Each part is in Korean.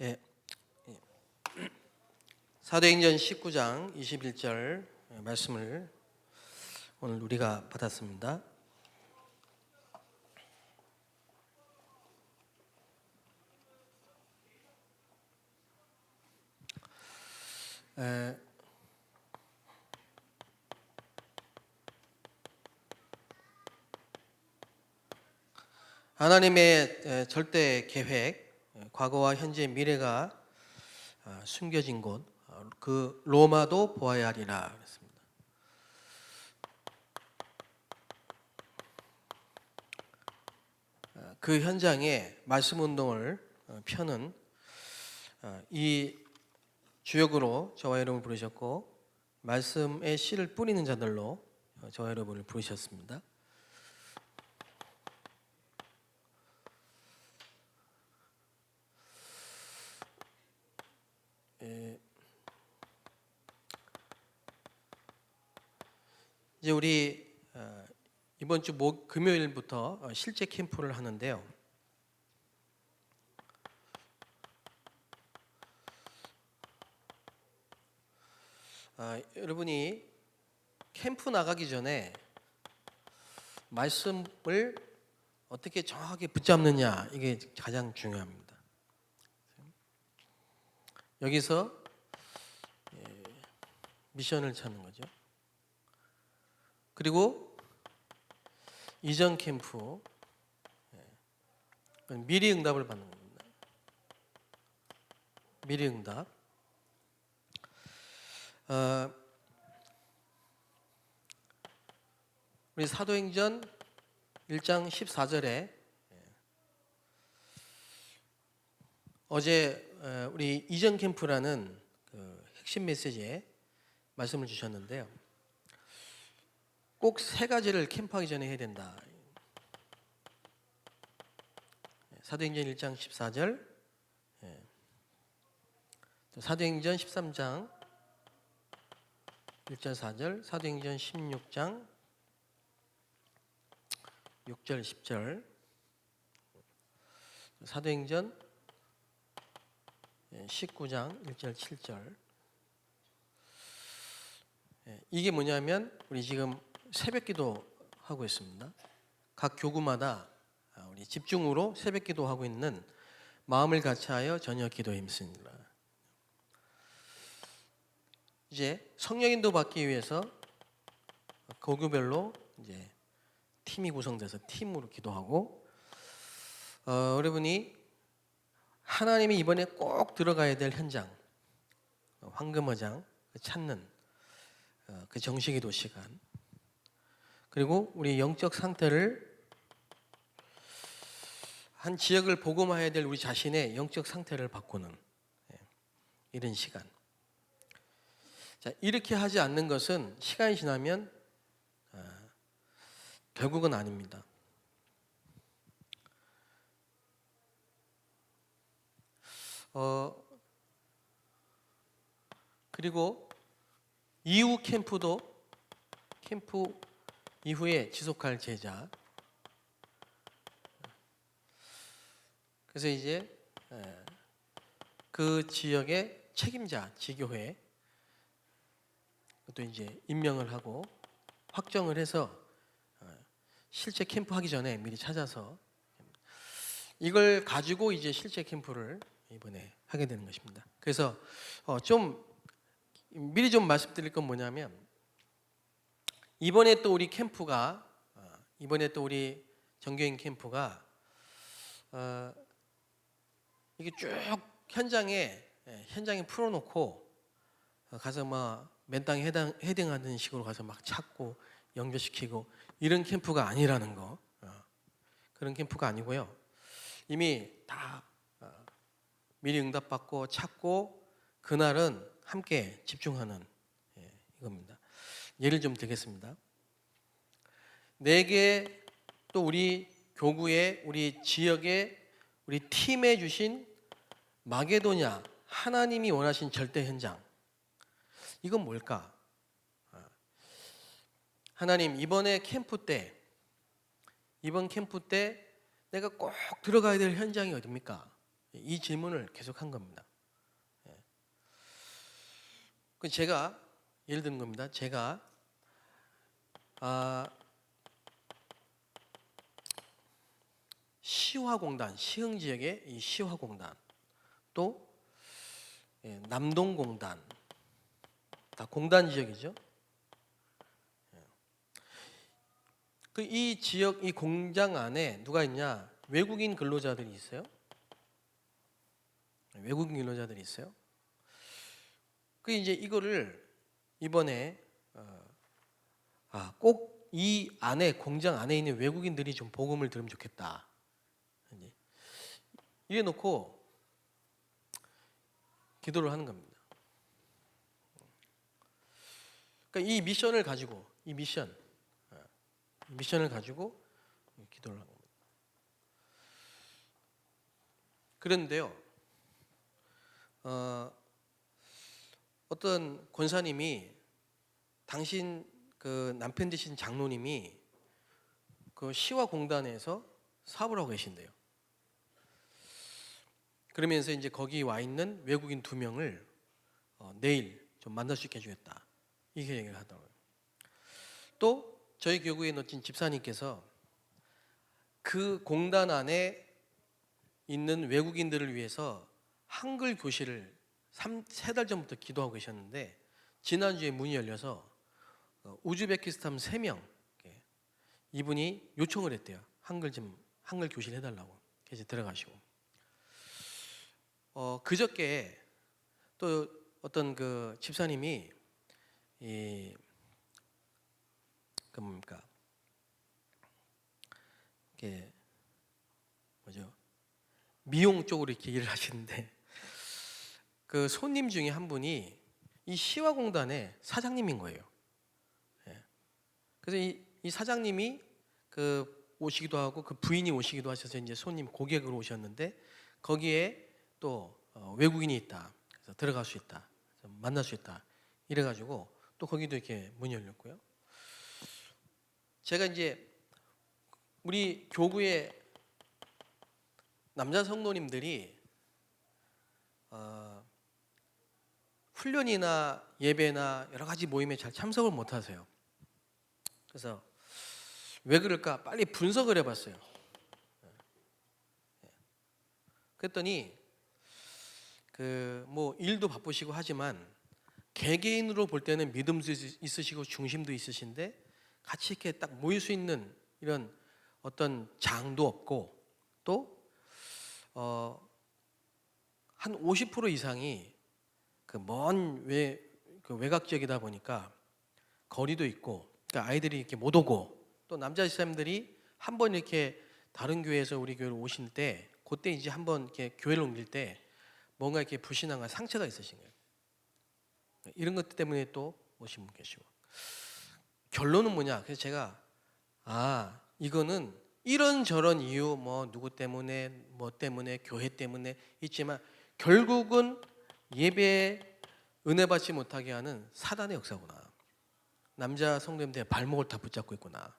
예, 사도행전 19장 21절 말씀을 오늘 우리가 받았습니다. 하나님의 절대 계획, 과거와 현재 미래가 숨겨진 곳, 그 로마도 보아야 하리라 그랬습니다. 그 현장에 말씀 운동을 펴는 이 주역으로 저와 여러분을 부르셨고, 말씀의 씨를 뿌리는 자들로 저와 여러분을 부르셨습니다. 이제 우리 이번 주 금요일부터 실제 캠프를 하는데요. 여러분이 캠프 나가기 전에 말씀을 어떻게 정확하게 붙잡느냐, 이게 가장 중요합니다. 여기서 미션을 찾는 거죠. 그리고 이전 캠프 미리 응답을 받는 겁니다. 미리 응답. 우리 사도행전 1장 14절에 어제 우리 이전 캠프라는 그 핵심 메시지에 말씀을 주셨는데요. 꼭 세 가지를 캠프하기 전에 해야 된다. 사도행전 1장 14절, 사도행전 13장 1절 4절, 사도행전 16장 6절 10절, 사도행전 19장 1절 7절. 이게 뭐냐면 우리 지금 새벽기도 하고 있습니다. 각 교구마다 우리 집중으로 새벽기도 하고 있는 마음을 같이하여 저녁기도에 힘쓰니라. 이제 성령인도 받기 위해서 교구별로 이제 팀이 구성돼서 팀으로 기도하고, 여러분이 하나님이 이번에 꼭 들어가야 될 현장, 황금어장 찾는 그 정식기도 시간, 그리고 우리 영적 상태를, 한 지역을 복음화해야 될 우리 자신의 영적 상태를 바꾸는 이런 시간. 자, 이렇게 하지 않는 것은 시간이 지나면 결국은 아닙니다. 그리고 이후 캠프 이후에 지속할 제자. 그래서 이제 그 지역의 책임자 지교회 또 이제 임명을 하고 확정을 해서 실제 캠프 하기 전에 미리 찾아서 이걸 가지고 이제 실제 캠프를 이번에 하게 되는 것입니다. 그래서 좀 미리 좀 말씀드릴 건 뭐냐면, 이번에 또 우리 정교인 캠프가 이게 쭉 현장에 풀어놓고 가서 막 맨땅에 헤딩하는 식으로 가서 막 찾고 연결시키고 이런 캠프가 아니라는 거. 그런 캠프가 아니고요. 이미 다 미리 응답받고 찾고 그날은 함께 집중하는 이겁니다. 예를 좀 들겠습니다. 내게 또 우리 교구에, 우리 지역에, 우리 팀에 주신 마게도냐, 하나님이 원하신 절대 현장, 이건 뭘까? 하나님, 이번 캠프 때 내가 꼭 들어가야 될 현장이 어딥니까? 이 질문을 계속 한 겁니다. 그 제가 예를 드는 겁니다. 제가 시화공단, 시흥 지역의 이 시화공단, 또 남동공단, 다 공단 지역이죠. 그 이 지역, 이 공장 안에 누가 있냐? 외국인 근로자들이 있어요. 외국인 근로자들이 있어요. 그 이제 이거를 이번에 꼭 이 안에 공장 안에 있는 외국인들이 좀 복음을 들으면 좋겠다. 이래 놓고 기도를 하는 겁니다. 그러니까 이 미션을 가지고 미션을 가지고 기도를 하는 겁니다. 그런데요, 어떤 권사님이 당신 그 남편 되신 장로님이 그 시화공단에서 사업을 하고 계신대요. 그러면서 이제 거기 와 있는 외국인 2명을 내일 좀 만날 수 있게 해주겠다. 이렇게 얘기를 하더라고요. 또 저희 교구에 놓친 집사님께서 그 공단 안에 있는 외국인들을 위해서 한글 교실을 3달 전부터 기도하고 계셨는데 지난주에 문이 열려서 우즈베키스탄 3명 이분이 요청을 했대요. 한글 교실 해달라고. 그래서 들어가시고 그저께 또 어떤 그 집사님이 그 뭡니까 이게 뭐죠? 미용 쪽으로 이렇게 일을 하시는데 그 손님 중에 한 분이 이 시화공단의 사장님인 거예요. 그래서 이 사장님이 그 오시기도 하고 그 부인이 오시기도 하셔서 이제 손님 고객으로 오셨는데 거기에 또 외국인이 있다. 그래서 들어갈 수 있다. 만날 수 있다. 이래가지고 또 거기도 이렇게 문이 열렸고요. 제가 이제 우리 교구의 남자 성도님들이 훈련이나 예배나 여러 가지 모임에 잘 참석을 못 하세요. 그래서 왜 그럴까 빨리 분석을 해봤어요. 그랬더니 그 뭐 일도 바쁘시고 하지만 개개인으로 볼 때는 믿음도 있으시고 중심도 있으신데 같이 이렇게 딱 모일 수 있는 이런 어떤 장도 없고 또 한 50% 이상이 그 먼 외곽 지역이다 보니까 거리도 있고 그러니까 아이들이 이렇게 못 오고 또 남자 집사님들이 한번 이렇게 다른 교회에서 우리 교회로 오실 때 그때 이제 한번 이렇게 교회를 옮길 때 뭔가 이렇게 불신앙과 상처가 있으신 거예요. 이런 것 때문에 또 오신 분 계시고 결론은 뭐냐? 그래서 제가 이거는 이런저런 이유 뭐 누구 때문에 뭐 때문에 교회 때문에 있지만 결국은 예배에 은혜 받지 못하게 하는 사단의 역사구나. 남자 성도님들의 발목을 다 붙잡고 있구나.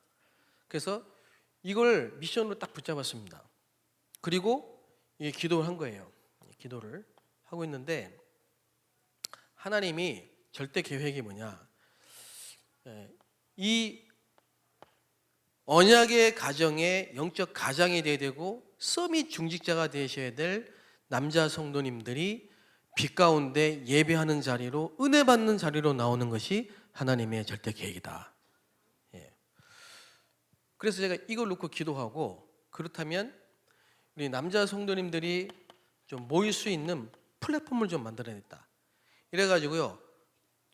그래서 이걸 미션으로 딱 붙잡았습니다. 그리고 기도를 한 거예요. 기도를 하고 있는데 하나님이 절대 계획이 뭐냐? 이 언약의 가정의 영적 가장이 되어야 되고 서밋 중직자가 되셔야 될 남자 성도님들이 빛 가운데 예배하는 자리로 은혜 받는 자리로 나오는 것이 하나님의 절대 계획이다. 그래서 제가 이걸 놓고 기도하고 그렇다면 우리 남자 성도님들이 좀 모일 수 있는 플랫폼을 좀 만들어야겠다. 이래가지고요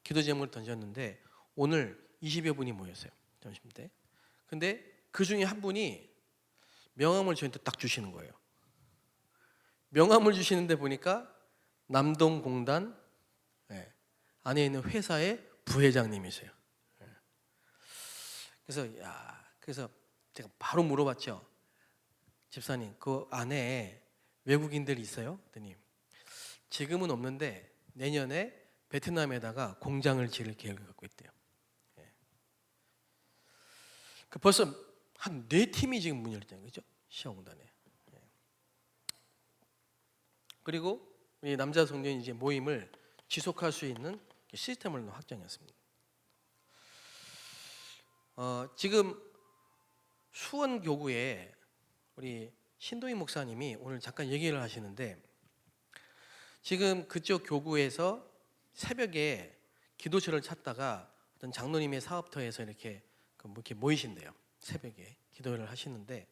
기도 제목을 던졌는데 오늘 20여 분이 모였어요. 점심때. 근데 그 중에 한 분이 명함을 저한테 딱 주시는 거예요. 명함을 주시는데 보니까 남동공단 안에 있는 회사의 부회장님이세요. 그래서 제가 바로 물어봤죠. 집사님, 그 안에 외국인들이 있어요? 그랬더니 지금은 없는데 내년에 베트남에다가 공장을 지을 계획을 갖고 있대요. 벌써 한 4팀이 지금 문 열었잖아요. 그죠? 시험공단에. 그리고 우리 남자 성도인 이제 모임을 지속할 수 있는 시스템을 확정했습니다. 지금 수원 교구에 우리 신도희 목사님이 오늘 잠깐 얘기를 하시는데, 지금 그쪽 교구에서 새벽에 기도처를 찾다가 어떤 장로님의 사업터에서 이렇게 모이신대요. 새벽에 기도를 하시는데,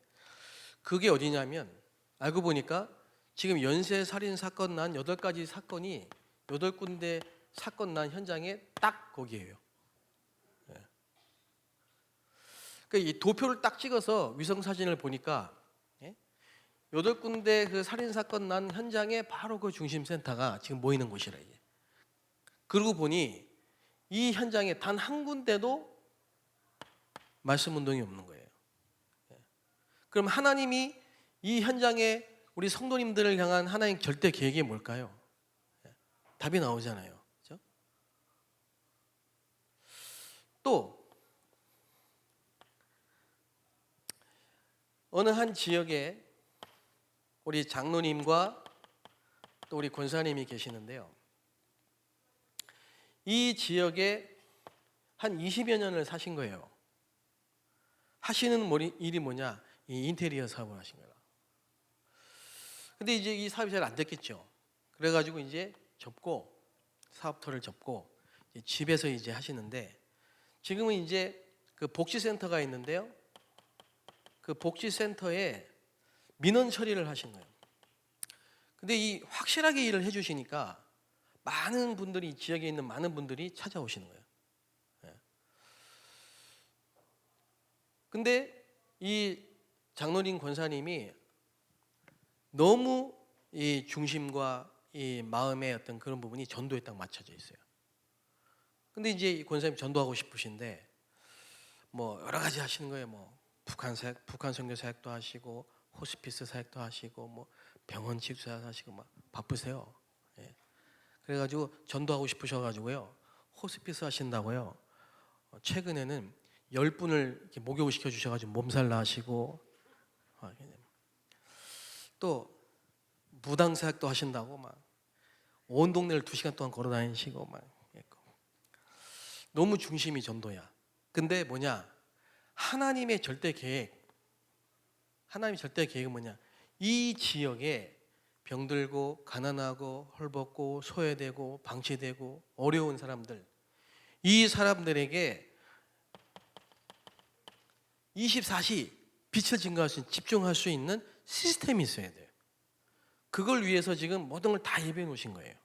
그게 어디냐면 알고 보니까 지금 연쇄 살인 사건 난 8가지 사건이 8군데 사건 난 현장에 딱 거기에요. 그러니까 이 도표를 딱 찍어서 위성 사진을 보니까 8군데 그 살인 사건 난 현장에 바로 그 중심 센터가 지금 모이는 곳이라 이게. 그러고 보니 이 현장에 단 한 군데도 말씀 운동이 없는 거예요. 그럼 하나님이 이 현장에 우리 성도님들을 향한 하나님 절대 계획이 뭘까요? 답이 나오잖아요. 그렇죠? 또 어느 한 지역에 우리 장로님과 또 우리 권사님이 계시는데요. 이 지역에 한 20여 년을 사신 거예요. 하시는 일이 뭐냐? 이 인테리어 사업을 하신 거예요. 근데 이제 이 사업이 잘 안 됐겠죠. 그래가지고 이제 접고, 사업터를 접고 이제 집에서 이제 하시는데, 지금은 이제 그 복지센터가 있는데요. 그 복지센터에 민원 처리를 하신 거예요. 근데 이 확실하게 일을 해주시니까 많은 분들이, 지역에 있는 많은 분들이 찾아오시는 거예요. 근데 이 장로님 권사님이 너무 이 중심과 이 마음의 어떤 그런 부분이 전도에 딱 맞춰져 있어요. 근데 이제 이 권사님 전도하고 싶으신데 뭐 여러 가지 하시는 거예요. 뭐 북한 선교 사역도 하시고, 호스피스 사역도 하시고, 뭐 병원 치료사 하시고, 막 바쁘세요. 그래가지고 전도하고 싶으셔가지고요, 호스피스 하신다고요. 최근에는 10분을 이렇게 목욕을 시켜주셔가지고 몸살 나시고, 또 무당 사역도 하신다고 막 온 동네를 2시간 동안 걸어 다니시고 막. 너무 중심이 전도야. 근데 뭐냐? 하나님의 절대 계획. 하나님의 절대 계획은 뭐냐? 이 지역에 병들고 가난하고 헐벗고 소외되고 방치되고 어려운 사람들, 이 사람들에게 24시 빛을 증거할 수 있는, 집중할 수 있는 시스템이 있어야 돼요. 그걸 위해서 지금 모든 걸 다 예배해 놓으신 거예요.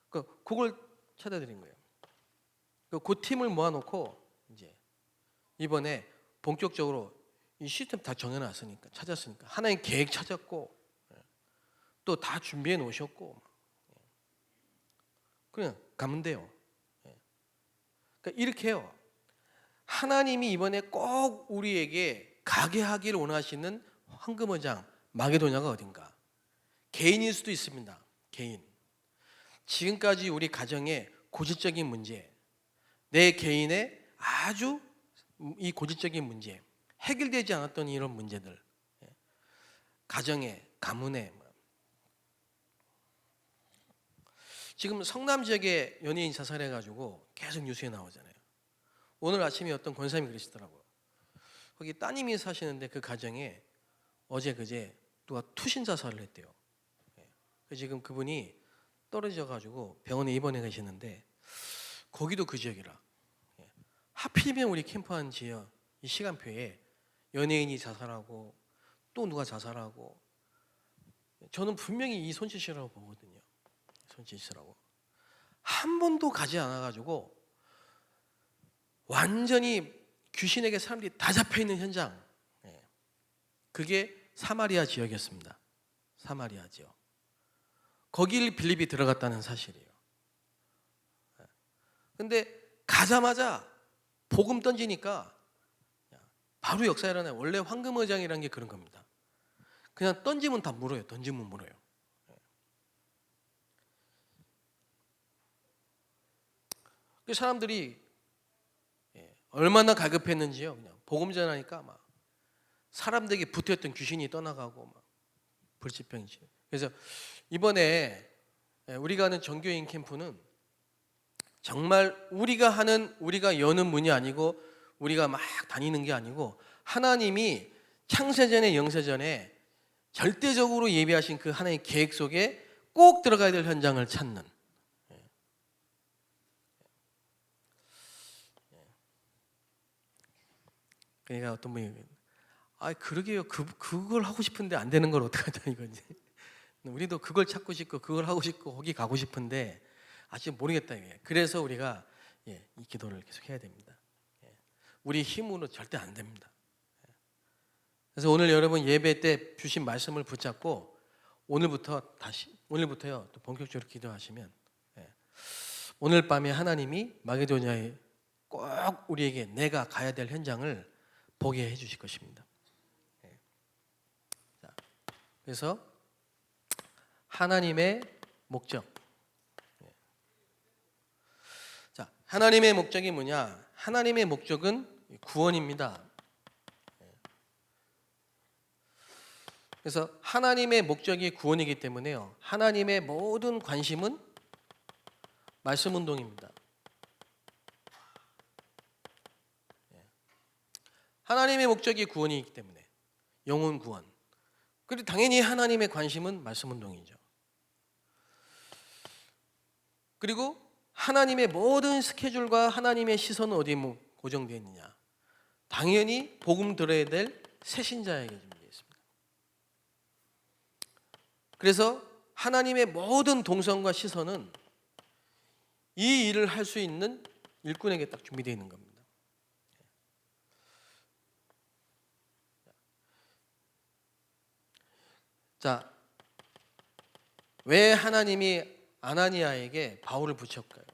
그걸 찾아드린 거예요. 그 팀을 모아놓고 이제 이번에 본격적으로 이 시스템 다 정해놨으니까, 찾았으니까 하나님 계획 찾았고, 또 다 준비해 놓으셨고, 그냥 가면 돼요. 그러니까 이렇게 해요. 하나님이 이번에 꼭 우리에게 가게 하기를 원하시는 황금어장 마게도냐가 어딘가? 개인일 수도 있습니다. 개인. 지금까지 우리 가정의 고질적인 문제, 내 개인의 아주 이 고질적인 문제, 해결되지 않았던 이런 문제들, 가정에, 가문에. 지금 성남 지역에 연예인 자살해가지고 계속 뉴스에 나오잖아요. 오늘 아침에 어떤 권사님이 그러시더라고요. 거기 따님이 사시는데 그 가정에 어제 그제 누가 투신 자살을 했대요. 지금 그분이 떨어져가지고 병원에 입원해 계시는데, 거기도 그 지역이라. 하필이면 우리 캠프한 지역 이 시간표에 연예인이 자살하고 또 누가 자살하고, 저는 분명히 이 손짓이라고 보거든요. 손짓이라고. 한 번도 가지 않아가지고 완전히 귀신에게 사람들이 다 잡혀있는 현장, 그게 사마리아 지역이었습니다. 사마리아 지역. 거길 빌립이 들어갔다는 사실이에요. 근데 가자마자 복음 던지니까 바로 역사 일어나요. 원래 황금어장이라는 게 그런 겁니다. 그냥 던지면 다 물어요. 던지면 물어요. 그 사람들이 얼마나 갈급했는지요. 그냥 복음 전하니까 막 사람들에게 붙어있던 귀신이 떠나가고 막 불치병이죠. 그래서 이번에 우리가 하는 정교인 캠프는 정말 우리가 여는 문이 아니고 우리가 막 다니는 게 아니고 하나님이 창세전에 영세전에 절대적으로 예비하신 그 하나님의 계획 속에 꼭 들어가야 될 현장을 찾는. 그러니까 어떤 분이 그러게요. 그걸 하고 싶은데 안 되는 걸 어떡하냐 이거지. 우리도 그걸 찾고 싶고 그걸 하고 싶고 거기 가고 싶은데 아직 모르겠다 이게. 그래서 우리가 이 기도를 계속 해야 됩니다. 우리 힘으로 절대 안 됩니다. 그래서 오늘 여러분 예배 때 주신 말씀을 붙잡고 오늘부터요 또 본격적으로 기도하시면 오늘 밤에 하나님이 마게도냐에 꼭 우리에게 내가 가야 될 현장을 보게 해주실 것입니다. 그래서 하나님의 목적. 자, 하나님의 목적이 뭐냐? 하나님의 목적은 구원입니다. 그래서 하나님의 목적이 구원이기 때문에요. 하나님의 모든 관심은 말씀 운동입니다. 하나님의 목적이 구원이기 때문에 영혼 구원. 그리고 당연히 하나님의 관심은 말씀 운동이죠. 그리고 하나님의 모든 스케줄과 하나님의 시선은 어디에 고정되어 있느냐? 당연히 복음 들어야 될 새신자에게 준비되어 있습니다. 그래서 하나님의 모든 동선과 시선은 이 일을 할 수 있는 일꾼에게 딱 준비되어 있는 겁니다. 자, 왜 하나님이 아나니아에게 바울을 붙였을까요?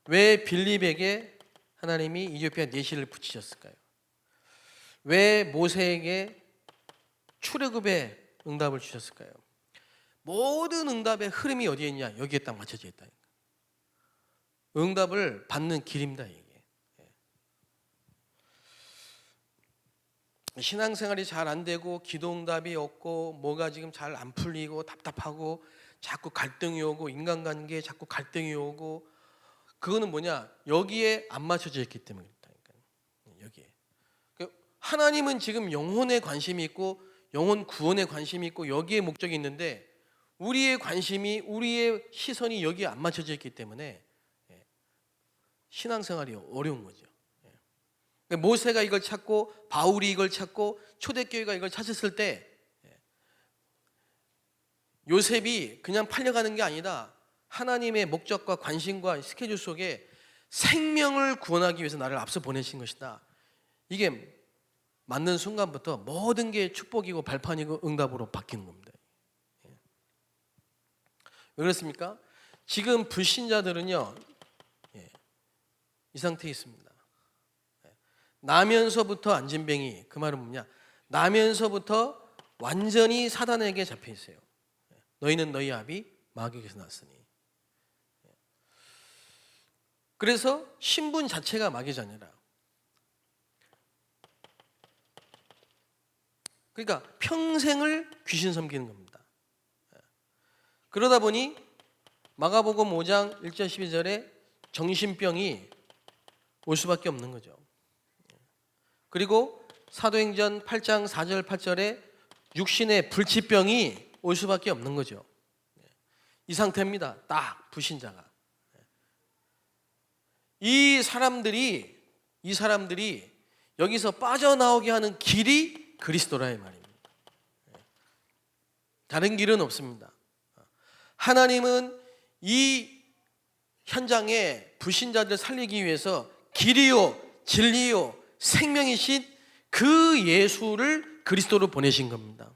왜 빌립에게 하나님이 이디오피아 내시를 붙이셨을까요? 왜 모세에게 출애굽의 응답을 주셨을까요? 모든 응답의 흐름이 어디에 있냐? 여기에 딱 맞춰져 있다. 응답을 받는 길입니다, 이게. 신앙생활이 잘 안 되고 기도 응답이 없고 뭐가 지금 잘 안 풀리고 답답하고 자꾸 갈등이 오고 인간관계에 자꾸 갈등이 오고 그거는 뭐냐? 여기에 안 맞춰져 있기 때문이니까. 여기에. 하나님은 지금 영혼에 관심이 있고 영혼 구원에 관심이 있고 여기에 목적이 있는데 우리의 관심이 우리의 시선이 여기에 안 맞춰져 있기 때문에 신앙생활이 어려운 거죠. 모세가 이걸 찾고 바울이 이걸 찾고 초대교회가 이걸 찾았을 때 요셉이 그냥 팔려가는 게 아니다. 하나님의 목적과 관심과 스케줄 속에 생명을 구원하기 위해서 나를 앞서 보내신 것이다. 이게 맞는 순간부터 모든 게 축복이고 발판이고 응답으로 바뀌는 겁니다. 왜 그렇습니까? 지금 불신자들은요 이 상태에 있습니다. 나면서부터 안진뱅이, 그 말은 뭐냐? 나면서부터 완전히 사단에게 잡혀 있어요. 너희는 너희 아비 마귀에게서 났으니. 그래서 신분 자체가 마귀 자녀라. 그러니까 평생을 귀신 섬기는 겁니다. 그러다 보니 마가복음 5장 1절 12절에 정신병이 올 수밖에 없는 거죠. 그리고 사도행전 8장 4절 8절에 육신의 불치병이 올 수밖에 없는 거죠. 이 상태입니다. 딱 불신자가. 이 사람들이 여기서 빠져나오게 하는 길이 그리스도라 이 말입니다. 다른 길은 없습니다. 하나님은 이 현장에 불신자들을 살리기 위해서 길이요 진리요 생명이신 그 예수를 그리스도로 보내신 겁니다.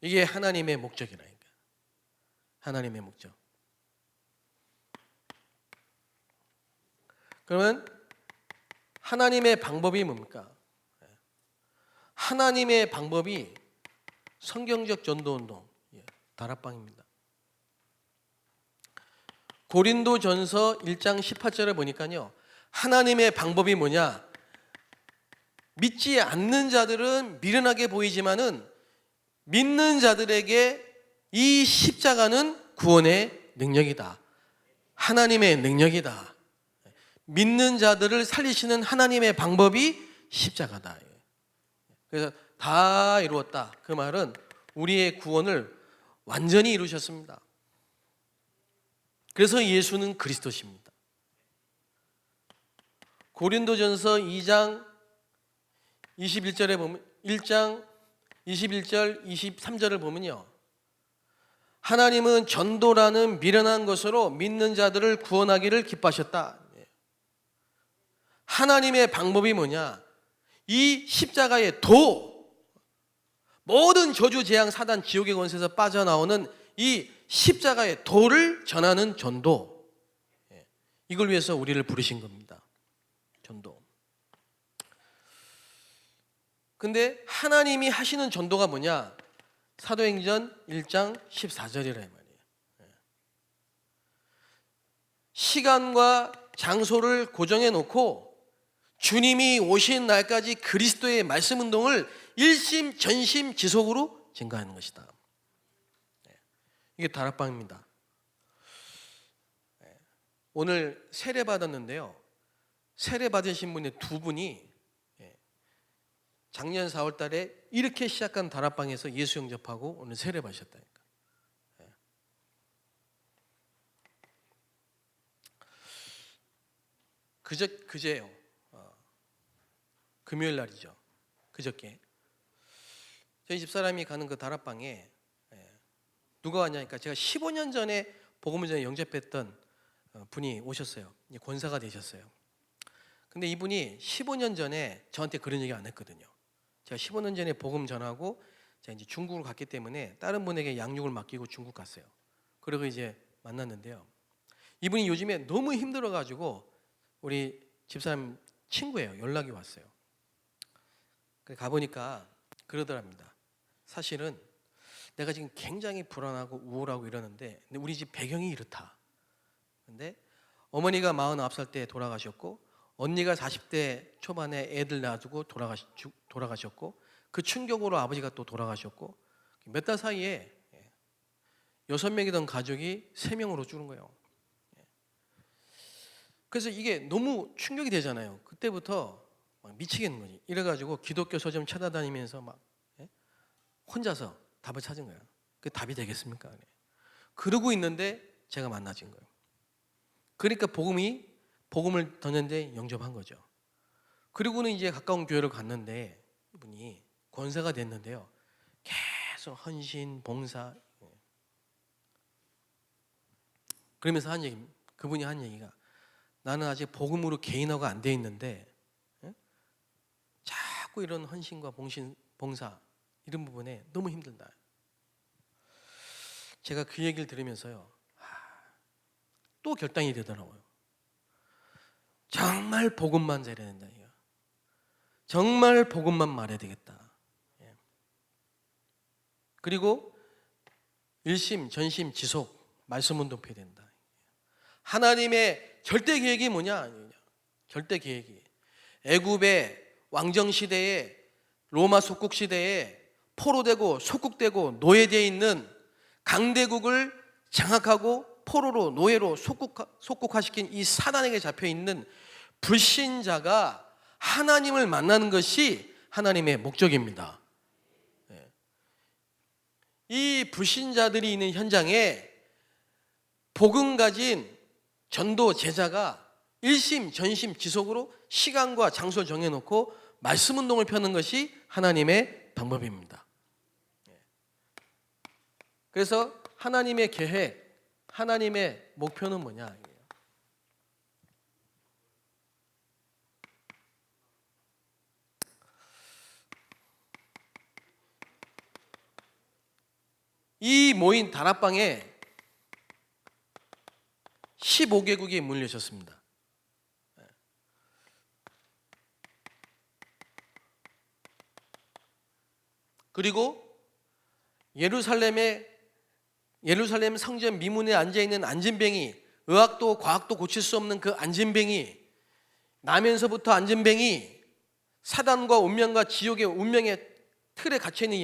이게 하나님의 목적이라니까. 하나님의 목적. 그러면 하나님의 방법이 뭡니까? 하나님의 방법이 성경적 전도운동, 다락방입니다. 고린도전서 1장 18절에 보니까요. 하나님의 방법이 뭐냐? 믿지 않는 자들은 미련하게 보이지만은 믿는 자들에게 이 십자가는 구원의 능력이다. 하나님의 능력이다. 믿는 자들을 살리시는 하나님의 방법이 십자가다. 그래서 다 이루었다. 그 말은 우리의 구원을 완전히 이루셨습니다. 그래서 예수는 그리스도십니다. 고린도전서 2장 21절에 보면 1장 21절 23절을 보면요. 하나님은 전도라는 미련한 것으로 믿는 자들을 구원하기를 기뻐하셨다. 하나님의 방법이 뭐냐? 이 십자가의 도, 모든 저주, 재앙, 사단, 지옥의 권세에서 빠져나오는 이 십자가의 도를 전하는 전도. 이걸 위해서 우리를 부르신 겁니다. 전도. 근데 하나님이 하시는 전도가 뭐냐? 사도행전 1장 14절이라 말이에요. 시간과 장소를 고정해 놓고 주님이 오신 날까지 그리스도의 말씀 운동을 일심 전심 지속으로 증가하는 것이다. 이게 다락방입니다. 오늘 세례 받았는데요. 세례 받으신 분의 두 분이 작년 4월 달에 이렇게 시작한 다락방에서 예수 영접하고 오늘 세례 받으셨다니까. 그제요. 금요일 날이죠. 그저께 저희 집사람이 가는 그 다락방에 누가 왔냐니까 제가 15년 전에 복음을 전에 영접했던 분이 오셨어요. 이제 권사가 되셨어요. 근데 이분이 15년 전에 저한테 그런 얘기 안 했거든요. 제가 15년 전에 복음 전하고 제가 이제 중국을 갔기 때문에 다른 분에게 양육을 맡기고 중국 갔어요. 그리고 이제 만났는데요. 이분이 요즘에 너무 힘들어가지고 우리 집사람 친구예요. 연락이 왔어요. 가보니까 그러더랍니다. 사실은 내가 지금 굉장히 불안하고 우울하고 이러는데 근데 우리 집 배경이 이렇다. 근데 어머니가 49살 때 돌아가셨고 언니가 40대 초반에 애들 놔두고 돌아가셨고 그 충격으로 아버지가 또 돌아가셨고 몇 달 사이에 6명이던 가족이 3명으로 줄은 거예요. 그래서 이게 너무 충격이 되잖아요. 그때부터 막 미치겠는 거지. 이래가지고 기독교 서점 찾아다니면서 막 혼자서 답을 찾은 거예요. 그 답이 되겠습니까? 그러고 있는데 제가 만나진 거예요. 그러니까 복음을 던졌는데 영접한 거죠. 그리고는 이제 가까운 교회를 갔는데 이분이 권사가 됐는데요. 계속 헌신, 봉사. 그러면서 그분이 한 얘기가 나는 아직 복음으로 개인화가 안 돼 있는데 자꾸 이런 헌신과 봉사 이런 부분에 너무 힘들다. 제가 그 얘기를 들으면서요. 또 결단이 되더라고요. 정말 복음만 잘해야 된다. 정말 복음만 말해야 되겠다. 그리고 일심, 전심, 지속 말씀 운동해야 된다. 하나님의 절대 계획이 뭐냐? 절대 계획이 애굽의 왕정 시대에 로마 속국 시대에 포로되고 속국되고 노예되어 있는 강대국을 장악하고 포로로 노예로 속국화시킨 이 사단에게 잡혀있는 불신자가 하나님을 만나는 것이 하나님의 목적입니다. 이 불신자들이 있는 현장에 복음 가진 전도 제자가 일심 전심 지속으로 시간과 장소를 정해놓고 말씀 운동을 펴는 것이 하나님의 방법입니다. 그래서 하나님의 계획, 하나님의 목표는 뭐냐? 이 모인 다락방에 15개국이 문을 여셨습니다. 그리고 예루살렘 성전 미문에 앉아있는 안진뱅이, 의학도 과학도 고칠 수 없는 그 안진뱅이, 나면서부터 안진뱅이, 사단과 운명과 지옥의 운명의 틀에 갇혀 있는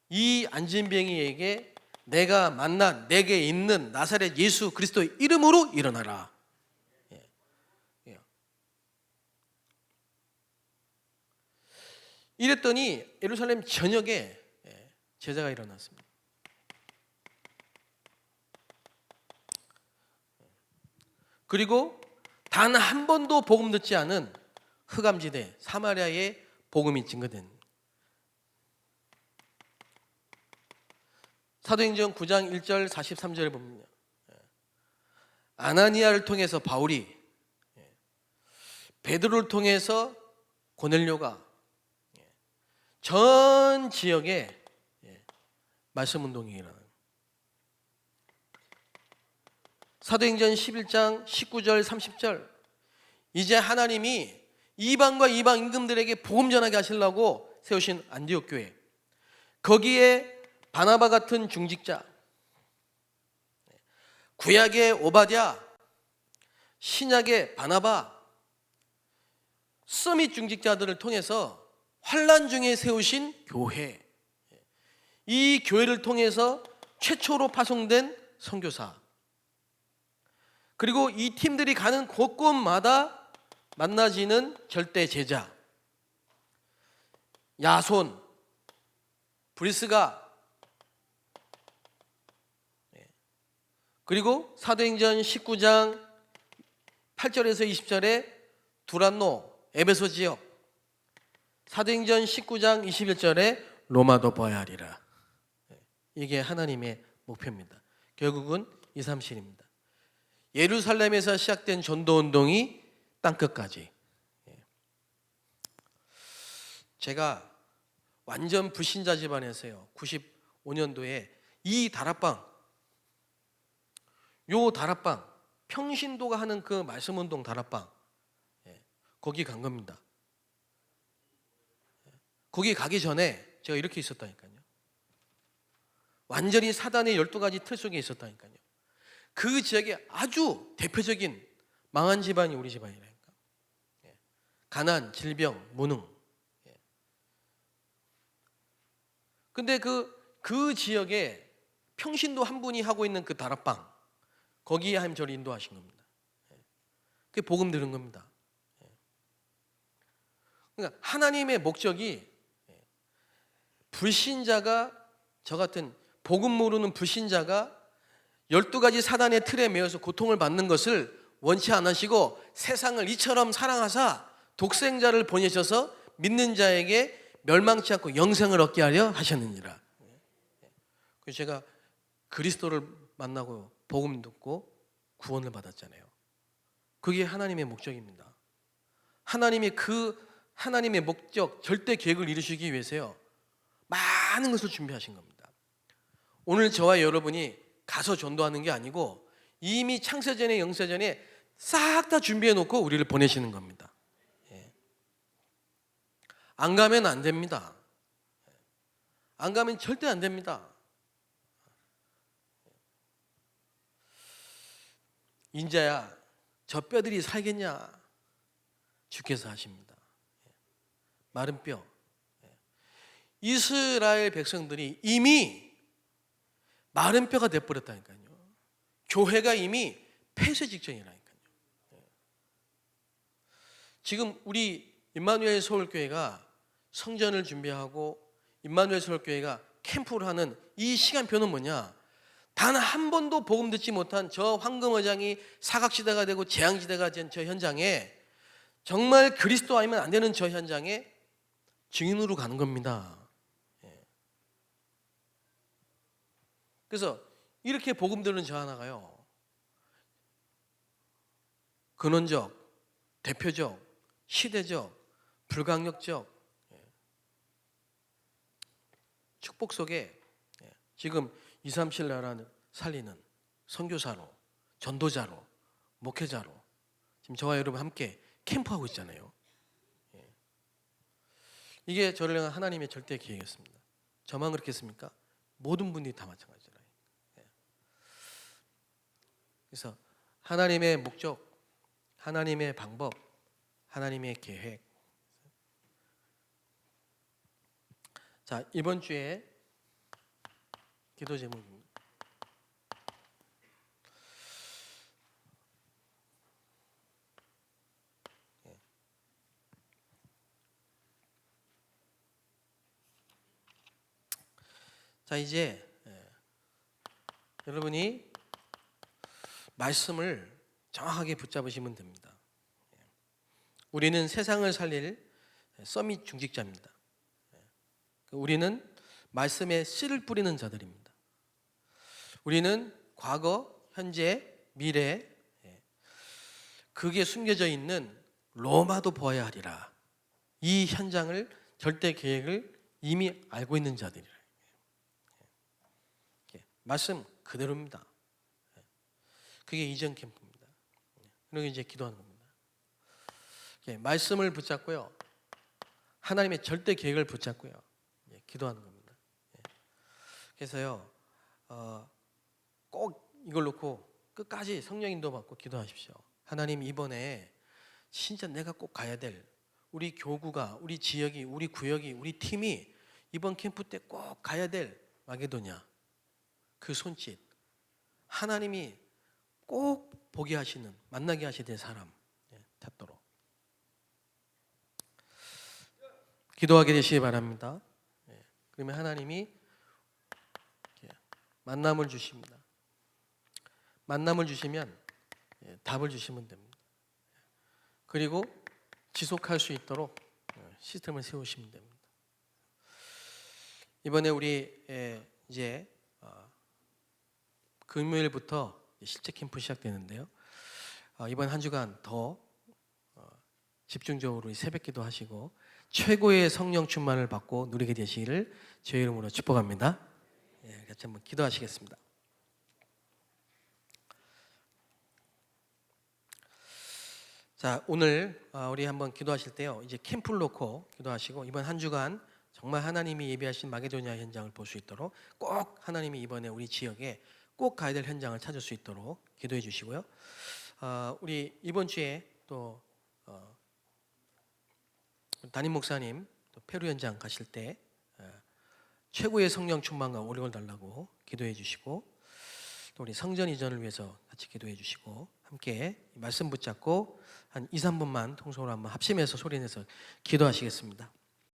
이 안진뱅이에게 내가 만난 내게 있는 나사렛 예수 그리스도의 이름으로 일어나라. 이랬더니 예루살렘 전역에 제자가 일어났습니다. 그리고 단 한 번도 복음 듣지 않은 흑암지대 사마리아에 복음이 증거된, 사도행전 9장 1절 43절에 보면 아나니아를 통해서 바울이, 베드로를 통해서 고넬료가 전 지역에 말씀 운동이 일어나요. 사도행전 11장 19절 30절, 이제 하나님이 이방과 이방 임금들에게 복음 전하게 하시려고 세우신 안디옥 교회, 거기에 바나바 같은 중직자, 구약의 오바댜, 신약의 바나바, 서밋 중직자들을 통해서 환난 중에 세우신 교회, 이 교회를 통해서 최초로 파송된 선교사, 그리고 이 팀들이 가는 곳곳마다 만나지는 절대 제자, 야손, 브리스가, 그리고 사도행전 19장 8절에서 20절에 두란노, 에베소 지역, 사도행전 19장 21절에 로마도 보아야 하리라. 이게 하나님의 목표입니다. 결국은 2, 3실입니다. 예루살렘에서 시작된 전도운동이 땅끝까지. 제가 완전 불신자 집안에서요, 95년도에 이 다락방, 평신도가 하는 그 말씀운동 다락방, 거기 간 겁니다. 거기 가기 전에 제가 이렇게 있었다니까요. 완전히 사단의 12가지 틀 속에 있었다니까요. 그 지역에 아주 대표적인 망한 집안이 우리 집안이라니까. 가난, 질병, 무능. 근데 그 지역에 평신도 한 분이 하고 있는 그 다락방, 거기에 하나님 저를 인도하신 겁니다. 그게 복음 들은 겁니다. 그러니까 하나님의 목적이 불신자가, 저 같은 복음 모르는 불신자가 12가지 사단의 틀에 매여서 고통을 받는 것을 원치 않으시고 세상을 이처럼 사랑하사 독생자를 보내셔서 믿는 자에게 멸망치 않고 영생을 얻게 하려 하셨느니라. 그래서 제가 그리스도를 만나고 복음 듣고 구원을 받았잖아요. 그게 하나님의 목적입니다. 하나님의 목적, 절대 계획을 이루시기 위해서요, 많은 것을 준비하신 겁니다. 오늘 저와 여러분이 가서 전도하는 게 아니고 이미 창세전에 영세전에 싹 다 준비해 놓고 우리를 보내시는 겁니다. 안 가면 안 됩니다. 안 가면 절대 안 됩니다. 인자야, 저 뼈들이 살겠냐? 주께서 하십니다. 마른 뼈. 이스라엘 백성들이 이미 마른 뼈가 돼버렸다니까요. 교회가 이미 폐쇄 직전이라니까요. 지금 우리 임마누엘 서울교회가 성전을 준비하고 임마누엘 서울교회가 캠프를 하는 이 시간표는 뭐냐? 단 한 번도 복음 듣지 못한 저 황금어장이 사각지대가 되고 재앙지대가 된 저 현장에, 정말 그리스도 아니면 안 되는 저 현장에 증인으로 가는 겁니다. 그래서 이렇게 복음 들은 저 하나가요, 근원적, 대표적, 시대적, 불강력적 축복 속에 지금 237 나라를 살리는 선교사로, 전도자로, 목회자로 지금 저와 여러분 함께 캠프하고 있잖아요. 이게 저를 향한 하나님의 절대 계획이었습니다. 저만 그렇겠습니까? 모든 분들이 다 마찬가지잖아요. 그래서 하나님의 목적, 하나님의 방법, 하나님의 계획, 자, 이번 주에 기도 제목입니다. 자, 이제 여러분이 말씀을 정확하게 붙잡으시면 됩니다. 우리는 세상을 살릴 서밋 중직자입니다. 우리는 말씀에 씨를 뿌리는 자들입니다. 우리는 과거, 현재, 미래, 그게 숨겨져 있는 로마도 보아야 하리라. 이 현장을, 절대 계획을 이미 알고 있는 자들이라. 말씀 그대로입니다. 그게 이전 캠프입니다. 그리고 이제 기도하는 겁니다. 말씀을 붙잡고요. 하나님의 절대 계획을 붙잡고요. 기도하는 겁니다. 그래서요, 꼭 이걸 놓고 끝까지 성령 인도 받고 기도하십시오. 하나님, 이번에 진짜 내가 꼭 가야 될 우리 교구가, 우리 지역이, 우리 구역이, 우리 팀이 이번 캠프 때 꼭 가야 될 마게도냐, 그 손짓, 하나님이 꼭 보게 하시는, 만나게 하시게 될 사람 찾도록 기도하게 되시기 바랍니다. 그러면 하나님이 만남을 주십니다. 만남을 주시면 답을 주시면 됩니다. 그리고 지속할 수 있도록 시스템을 세우시면 됩니다. 이번에 우리 이제 금요일부터 실제 캠프 시작되는데요. 이번 한 주간 더 집중적으로 새벽기도 하시고 최고의 성령 충만을 받고 누리게 되시기를 주의 이름으로 축복합니다. 같이 한번 기도하시겠습니다. 자, 오늘 우리 한번 기도하실 때요, 이제 캠프를 놓고 기도하시고 이번 한 주간 정말 하나님이 예비하신 마게도냐 현장을 볼 수 있도록 꼭 하나님이 이번에 우리 지역에 꼭 가야 될 현장을 찾을 수 있도록 기도해 주시고요. 우리 이번 주에 또 담임 목사님 또 페루 현장 가실 때 최고의 성령 충만과 오력을 달라고 기도해 주시고, 또 우리 성전 이전을 위해서 같이 기도해 주시고, 함께 말씀 붙잡고 한 2, 3분만 통성으로 한번 합심해서 소리내서 기도하시겠습니다.